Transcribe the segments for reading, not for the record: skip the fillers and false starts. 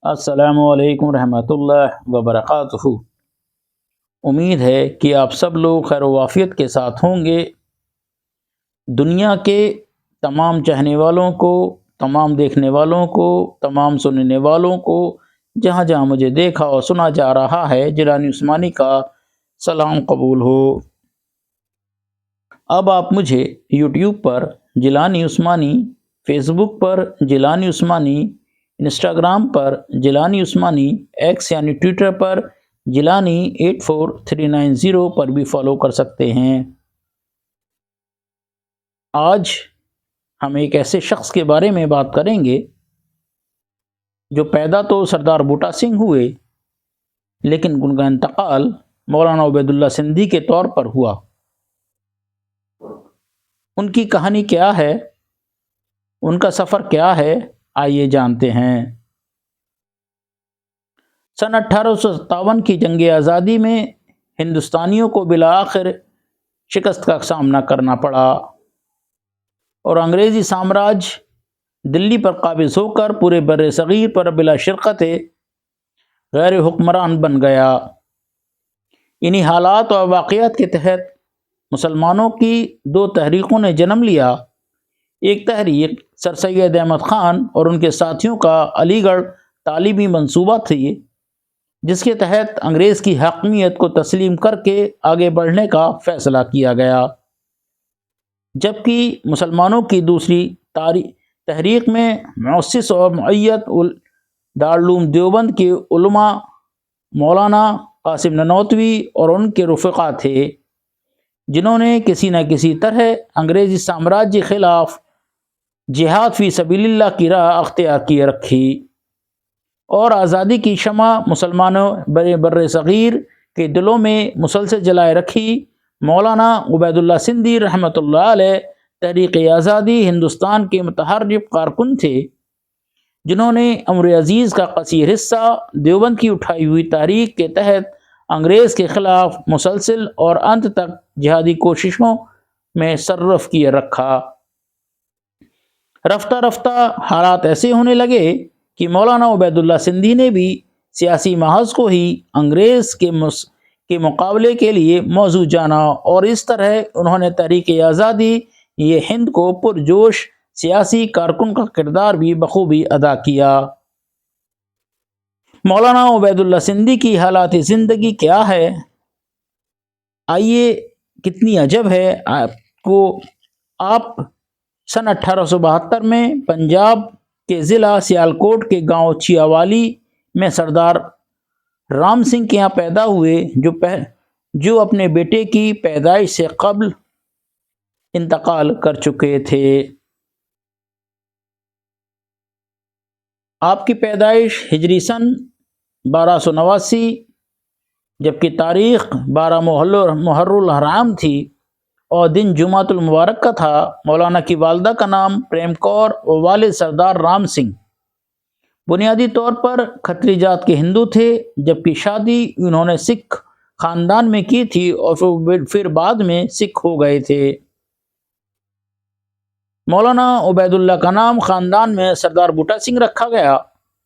السلام علیکم ورحمۃ اللہ وبرکاتہ۔ امید ہے کہ آپ سب لوگ خیر و عافیت کے ساتھ ہوں گے۔ دنیا کے تمام چاہنے والوں کو، تمام دیکھنے والوں کو، تمام سننے والوں کو، جہاں جہاں مجھے دیکھا اور سنا جا رہا ہے، جیلانی عثمانی کا سلام قبول ہو۔ اب آپ مجھے یوٹیوب پر جیلانی عثمانی، فیس بک پر جیلانی عثمانی، انسٹاگرام پر جیلانی عثمانی، ایکس یعنی ٹویٹر پر جیلانی 84390 پر بھی فالو کر سکتے ہیں۔ آج ہم ایک ایسے شخص کے بارے میں بات کریں گے جو پیدا تو سردار بوٹا سنگھ ہوئے، لیکن ان کا انتقال مولانا عبید اللہ سندھی کے طور پر ہوا۔ ان کی کہانی کیا ہے، ان کا سفر کیا ہے، آئیے جانتے ہیں۔ سن 1857 کی جنگ آزادی میں ہندوستانیوں کو بالآخر شکست کا سامنا کرنا پڑا اور انگریزی سامراج دلی پر قابض ہو کر پورے بر صغیر پر بلا شرکت غیر حکمران بن گیا۔ انہی حالات اور واقعات کے تحت مسلمانوں کی دو تحریکوں نے جنم لیا۔ ایک تحریک سر سید احمد خان اور ان کے ساتھیوں کا علی گڑھ تعلیمی منصوبہ تھی، جس کے تحت انگریز کی حاکمیت کو تسلیم کر کے آگے بڑھنے کا فیصلہ کیا گیا، جبکہ مسلمانوں کی دوسری تحریک میں مؤسس اور معید دارالعلوم دیوبند کے علماء مولانا قاسم نانوتوی اور ان کے رفقا تھے، جنہوں نے کسی نہ کسی طرح انگریزی سامراج کے خلاف جہاد فی سبیل اللہ کی راہ اختیار کیے رکھی اور آزادی کی شمع مسلمانوں بر صغیر کے دلوں میں مسلسل جلائے رکھی۔ مولانا عبید اللہ سندھی رحمۃ اللہ علیہ تحریک آزادی ہندوستان کے متحرک کارکن تھے، جنہوں نے امر عزیز کا کثیر حصہ دیوبند کی اٹھائی ہوئی تحریک کے تحت انگریز کے خلاف مسلسل اور انت تک جہادی کوششوں میں صرف کیے رکھا۔ رفتہ رفتہ حالات ایسے ہونے لگے کہ مولانا عبید اللہ سندھی نے بھی سیاسی محاذ کو ہی انگریز کے مقابلے کے لیے موضوع جانا، اور اس طرح انہوں نے تحریک آزادی یہ ہند کو پرجوش سیاسی کارکن کا کردار بھی بخوبی ادا کیا۔ مولانا عبید اللہ سندھی کی حالات زندگی کیا ہے، آئیے کتنی عجب ہے آپ سن 1872 میں پنجاب کے ضلع سیالکوٹ کے گاؤں چیاوالی میں سردار رام سنگھ کے یہاں پیدا ہوئے، جو اپنے بیٹے کی پیدائش سے قبل انتقال کر چکے تھے۔ آپ کی پیدائش ہجری سن 1289 جبکہ تاریخ 12 محرم الحرام تھی اور دن جمعۃ المبارک کا تھا۔ مولانا کی والدہ کا نام پریم کور اور والد سردار رام سنگھ بنیادی طور پر کھتری جات کے ہندو تھے، جبکہ شادی انہوں نے سکھ خاندان میں کی تھی اور پھر بعد میں سکھ ہو گئے تھے۔ مولانا عبید اللہ کا نام خاندان میں سردار بوٹا سنگھ رکھا گیا۔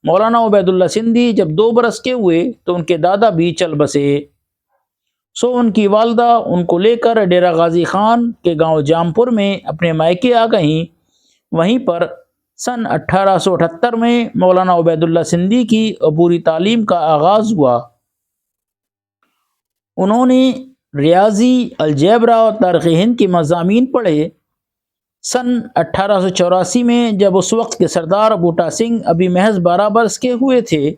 مولانا عبید اللہ سندھی جب 2 برس کے ہوئے تو ان کے دادا بھی چل بسے، سو ان کی والدہ ان کو لے کر ڈیرہ غازی خان کے گاؤں جامپور میں اپنے مائکے آ گئیں۔ وہیں پر سن 1878 میں مولانا عبید اللہ سندھی کی عبوری تعلیم کا آغاز ہوا۔ انہوں نے ریاضی، الجبرا اور تاریخ ہند کے مضامین پڑھے۔ سن 1884 میں جب اس وقت کے سردار بوٹا سنگھ ابھی محض 12 برس کے ہوئے تھے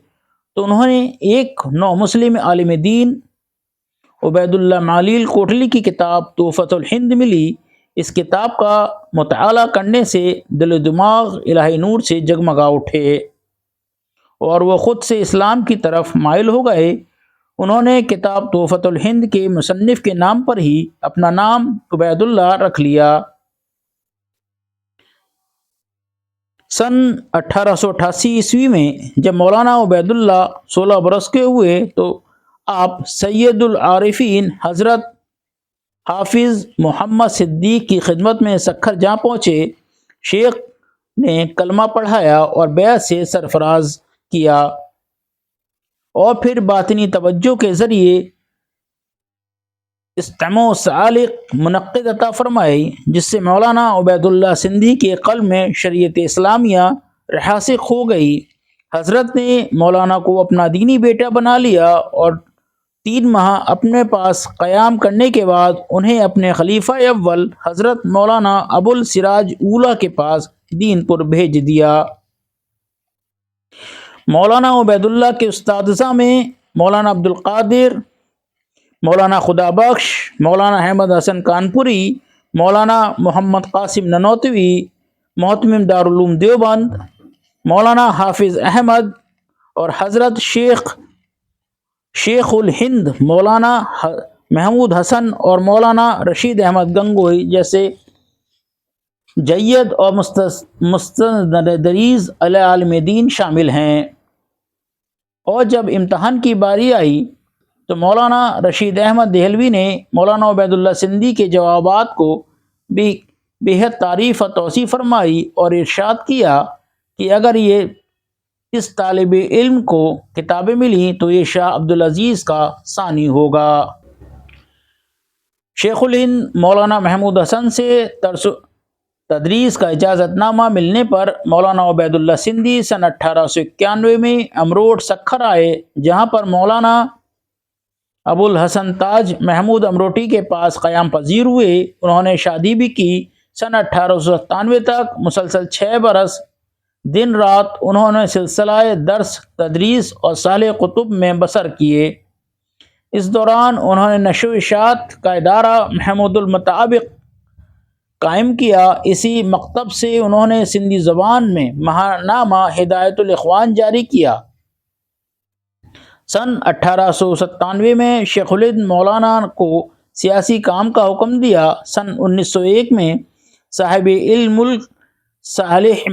تو انہوں نے ایک نو مسلم عالم دین عبید اللہ معلیل کوٹلی کی کتاب تحفۃ الہند ملی۔ اس کتاب کا مطالعہ کرنے سے دل و دماغ الہی نور سے جگمگا اٹھے اور وہ خود سے اسلام کی طرف مائل ہو گئے۔ انہوں نے کتاب تحفۃ الہند کے مصنف کے نام پر ہی اپنا نام عبید اللہ رکھ لیا۔ سن 1888 عیسوی میں جب مولانا عبید اللہ 16 برس کے ہوئے تو آپ سید العارفین حضرت حافظ محمد صدیق کی خدمت میں سکھر جا پہنچے۔ شیخ نے کلمہ پڑھایا اور بیعت سے سرفراز کیا۔ اور پھر باطنی توجہ کے ذریعے استماع و سالق منعقد عطا فرمائی، جس سے مولانا عبید اللہ سندھی کے قلب میں شریعت اسلامیہ راسخ ہو گئی۔ حضرت نے مولانا کو اپنا دینی بیٹا بنا لیا اور 3 ماہ اپنے پاس قیام کرنے کے بعد انہیں اپنے خلیفہ اول حضرت مولانا ابو السراج اولیٰ کے پاس دین پر بھیج دیا۔ مولانا عبید اللہ کے اساتذہ میں مولانا عبد القادر، مولانا خدا بخش، مولانا احمد حسن کانپوری، مولانا محمد قاسم ننوتوی محتمم دارالعلوم دیوبند، مولانا حافظ احمد اور حضرت شیخ الہند مولانا محمود حسن اور مولانا رشید احمد گنگوئی جیسے جید اور مستندریز عالم دین شامل ہیں۔ اور جب امتحان کی باری آئی تو مولانا رشید احمد دہلوی نے مولانا عبید اللہ سندھی کے جوابات کو بھی بےحد تعریف و توصیف فرمائی اور ارشاد کیا کہ اگر اس طالب علم کو کتابیں ملیں تو یہ شاہ عبدالعزیز کا ثانی ہوگا۔ شیخ الہند مولانا محمود حسن سے تدریس کا اجازت نامہ ملنے پر مولانا عبید اللہ سندھی سن 1891 میں امروٹ سکھر آئے، جہاں پر مولانا ابو الحسن تاج محمود امروٹی کے پاس قیام پذیر ہوئے۔ انہوں نے شادی بھی کی۔ سن 1897 تک مسلسل 6 برس دن رات انہوں نے سلسلہ درس، تدریس اور صالح کتب میں بسر کیے۔ اس دوران انہوں نے نشر و اشاعت کا ادارہ محمود المطابق قائم کیا۔ اسی مکتب سے انہوں نے سندھی زبان میں ماہنامہ ہدایت الاخوان جاری کیا۔ سن 1897 میں شیخ الہند مولانا کو سیاسی کام کا حکم دیا۔ سن 1901 میں صاحب علم ملک صالح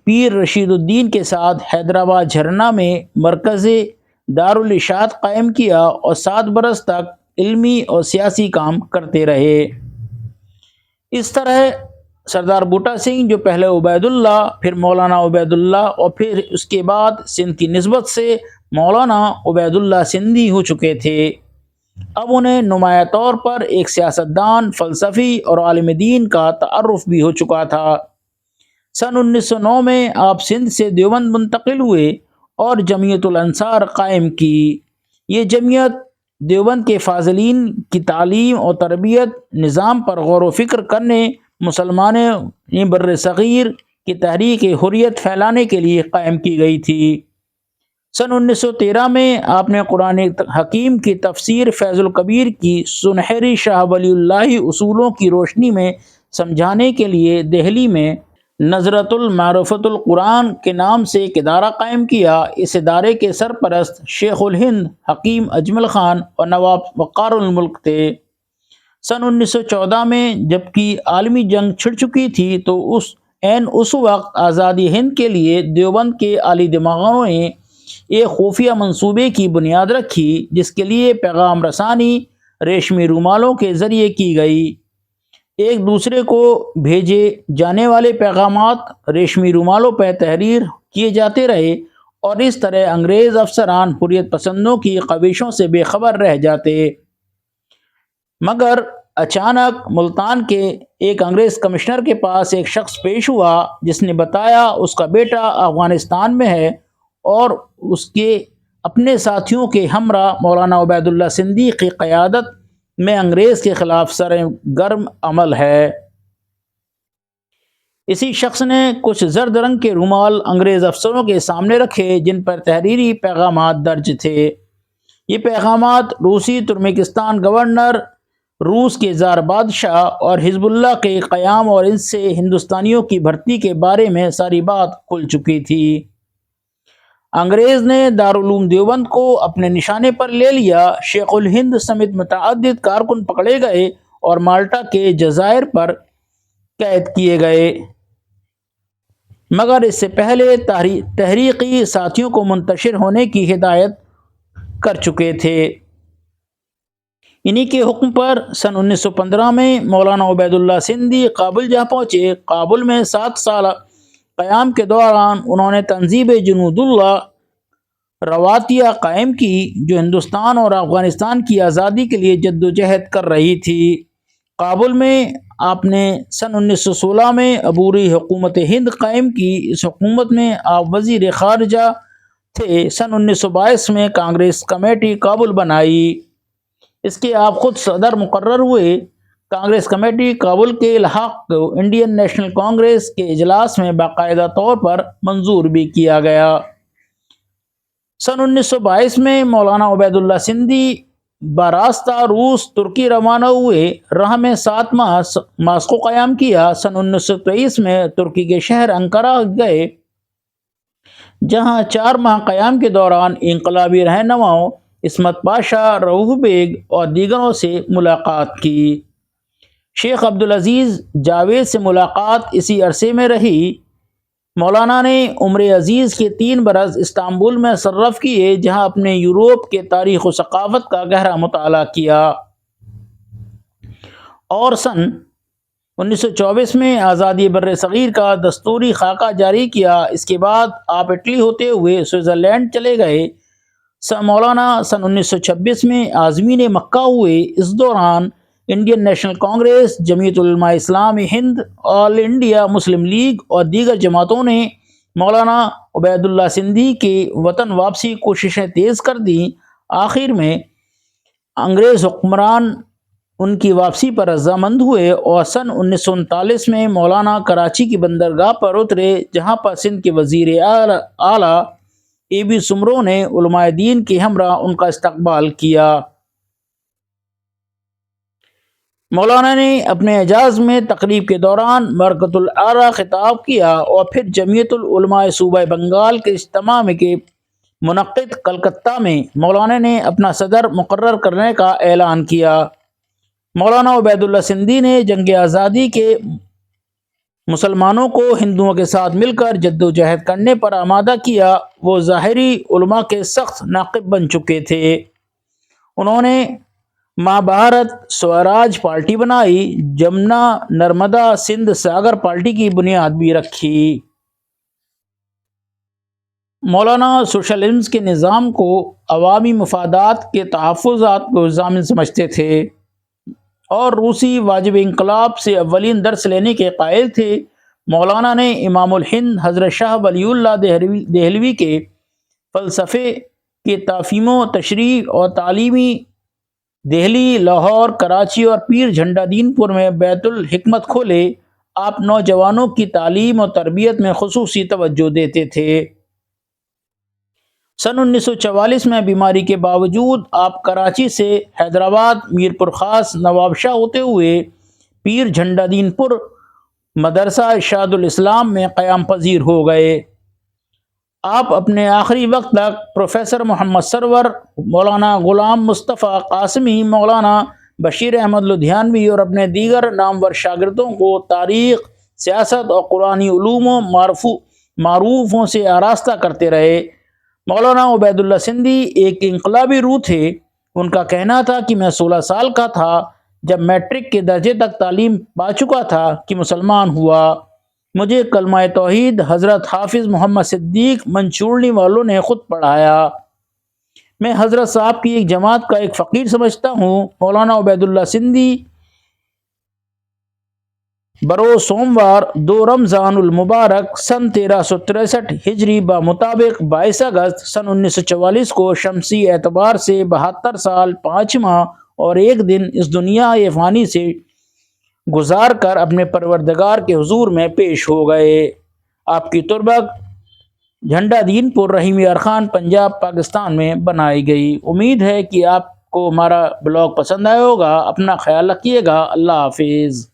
پیر رشید الدین کے ساتھ حیدرآباد جھرنا میں مرکز دارالاشاعت قائم کیا اور 7 برس تک علمی اور سیاسی کام کرتے رہے۔ اس طرح سردار بوٹا سنگھ، جو پہلے عبید اللہ، پھر مولانا عبید اللہ اور پھر اس کے بعد سندھ کی نسبت سے مولانا عبید اللہ سندھی ہو چکے تھے، اب انہیں نمایاں طور پر ایک سیاستدان، فلسفی اور عالم دین کا تعارف بھی ہو چکا تھا۔ سن 1909 میں آپ سندھ سے دیوبند منتقل ہوئے اور جمعیت الانصار قائم کی۔ یہ جمعیت دیوبند کے فاضلین کی تعلیم اور تربیت نظام پر غور و فکر کرنے، مسلمانوں بر صغیر کی تحریک حریت پھیلانے کے لیے قائم کی گئی تھی۔ سن 1913 میں آپ نے قرآن حکیم کی تفسیر فیض الکبیر کی سنہری شاہ ولی اللہ اصولوں کی روشنی میں سمجھانے کے لیے دہلی میں نظرۃ المعرفۃ القرآن کے نام سے ایک ادارہ قائم کیا۔ اس ادارے کے سرپرست شیخ الہند حکیم اجمل خان اور نواب وقار الملک تھے۔ سن 1914 میں جبکہ عالمی جنگ چھڑ چکی تھی تو اس وقت آزادی ہند کے لیے دیوبند کے عالی دماغوں نے ایک خفیہ منصوبے کی بنیاد رکھی، جس کے لیے پیغام رسانی ریشمی رومالوں کے ذریعے کی گئی۔ ایک دوسرے کو بھیجے جانے والے پیغامات ریشمی رومالوں پر تحریر کیے جاتے رہے اور اس طرح انگریز افسران حریت پسندوں کی کاوشوں سے بے خبر رہ جاتے۔ مگر اچانک ملتان کے ایک انگریز کمشنر کے پاس ایک شخص پیش ہوا، جس نے بتایا اس کا بیٹا افغانستان میں ہے اور اس کے اپنے ساتھیوں کے ہمراہ مولانا عبید اللہ سندھی کی قیادت میں انگریز کے خلاف سرگرم عمل ہے۔ اسی شخص نے کچھ زرد رنگ کے رومال انگریز افسروں کے سامنے رکھے، جن پر تحریری پیغامات درج تھے۔ یہ پیغامات روسی ترکمانستان گورنر، روس کے زار بادشاہ اور حزب اللہ کے قیام اور ان سے ہندوستانیوں کی بھرتی کے بارے میں ساری بات کھل چکی تھی۔ انگریز نے دارالعلوم دیوبند کو اپنے نشانے پر لے لیا۔ شیخ الہند سمیت متعدد کارکن پکڑے گئے اور مالٹا کے جزائر پر قید کیے گئے، مگر اس سے پہلے تحریقی ساتھیوں کو منتشر ہونے کی ہدایت کر چکے تھے۔ انہی کے حکم پر سن 1915 میں مولانا عبید اللہ سندھی کابل جا پہنچے۔ کابل میں 7 سال قیام کے دوران انہوں نے تنظیم جنود اللہ رواتیہ قائم کی جو ہندوستان اور افغانستان کی آزادی کے لیے جدوجہد کر رہی تھی۔ کابل میں آپ نے سن 1916 میں عبوری حکومت ہند قائم کی۔ اس حکومت میں آپ وزیر خارجہ تھے۔ سن 1922 میں کانگریس کمیٹی کابل بنائی، اس کے آپ خود صدر مقرر ہوئے۔ کانگریس کمیٹی کابل کے الحاق کو انڈین نیشنل کانگریس کے اجلاس میں باقاعدہ طور پر منظور بھی کیا گیا۔ سن 1922 میں مولانا عبید اللہ سندھی براستہ روس ترکی روانہ ہوئے۔ راہ میں 7 ماہ ماسکو قیام کیا۔ سن 1923 میں ترکی کے شہر انقرہ گئے، جہاں 4 ماہ قیام کے دوران انقلابی رہنماؤں عصمت پاشا، رؤوف بیگ اور دیگروں سے ملاقات کی۔ شیخ عبدالعزیز جاوید سے ملاقات اسی عرصے میں رہی۔ مولانا نے عمر عزیز کے 3 برس استنبول میں صرف کیے، جہاں اپنے یورپ کے تاریخ و ثقافت کا گہرا مطالعہ کیا، اور سن 1924 میں آزادی بر صغیر کا دستوری خاکہ جاری کیا۔ اس کے بعد آپ اٹلی ہوتے ہوئے سوئٹزرلینڈ چلے گئے۔ مولانا سن 1926 میں عازمین مکہ ہوئے۔ اس دوران انڈین نیشنل کانگریس، جمعیت علماء اسلام ہند، آل انڈیا مسلم لیگ اور دیگر جماعتوں نے مولانا عبید اللہ سندھی کی وطن واپسی کی کوششیں تیز کر دیں۔ آخر میں انگریز حکمران ان کی واپسی پر رضامند ہوئے اور سن 1939 میں مولانا کراچی کی بندرگاہ پر اترے، جہاں پر سندھ کے وزیر اعلیٰ A.B. سمرو نے علماء دین کے ہمراہ ان کا استقبال کیا۔ مولانا نے اپنے اعزاز میں تقریب کے دوران برکت الاعلیٰ خطاب کیا اور پھر جمعیت العلماء صوبہ بنگال کے اجتماع کے منعقد کلکتہ میں مولانا نے اپنا صدر مقرر کرنے کا اعلان کیا۔ مولانا عبید اللہ سندھی نے جنگ آزادی کے مسلمانوں کو ہندوؤں کے ساتھ مل کر جدوجہد کرنے پر آمادہ کیا۔ وہ ظاہری علماء کے سخت ناقد بن چکے تھے۔ انہوں نے ماں بھارت سوراج پارٹی بنائی، جمنا نرمدا سندھ ساگر پارٹی کی بنیاد بھی رکھی۔ مولانا سوشلزم کے نظام کو عوامی مفادات کے تحفظات کو ضامن سمجھتے تھے اور روسی واجب انقلاب سے اولین درس لینے کے قائل تھے۔ مولانا نے امام الہند حضرت شاہ ولی اللہ دہلوی کے فلسفے کے تفہیم و تشریح اور تعلیمی دہلی، لاہور، کراچی اور پیر جھنڈا دین پور میں بیت الحکمت کھولے۔ آپ نوجوانوں کی تعلیم اور تربیت میں خصوصی توجہ دیتے تھے۔ سن 1944 میں بیماری کے باوجود آپ کراچی سے حیدرآباد، میرپور خاص، نواب شاہ ہوتے ہوئے پیر جھنڈا دین پور مدرسہ ارشاد الاسلام میں قیام پذیر ہو گئے۔ آپ اپنے آخری وقت تک پروفیسر محمد سرور، مولانا غلام مصطفیٰ قاسمی، مولانا بشیر احمد لدھیانوی اور اپنے دیگر نامور شاگردوں کو تاریخ، سیاست اور قرآنی علوم و معروفوں سے آراستہ کرتے رہے۔ مولانا عبید اللہ سندھی ایک انقلابی روح تھے۔ ان کا کہنا تھا کہ میں 16 سال کا تھا جب میٹرک کے درجے تک تعلیم پا چکا تھا کہ مسلمان ہوا۔ مجھے کلمہ توحید حضرت حافظ محمد صدیق منچورنی والوں نے خود پڑھایا۔ میں حضرت صاحب کی ایک جماعت کا ایک فقیر سمجھتا ہوں۔ مولانا عبید اللہ سندھی بروز سوموار 2 رمضان المبارک سن 1363 ہجری بمطابق 22 اگست سن 1944 کو شمسی اعتبار سے 72 سال 5 ماہ اور 1 دن اس دنیا فانی سے گزار کر اپنے پروردگار کے حضور میں پیش ہو گئے۔ آپ کی تربت جھنڈا دین پور، رحیم یار خان، پنجاب، پاکستان میں بنائی گئی۔ امید ہے کہ آپ کو ہمارا بلاگ پسند آیا ہوگا۔ اپنا خیال رکھیے گا۔ اللہ حافظ۔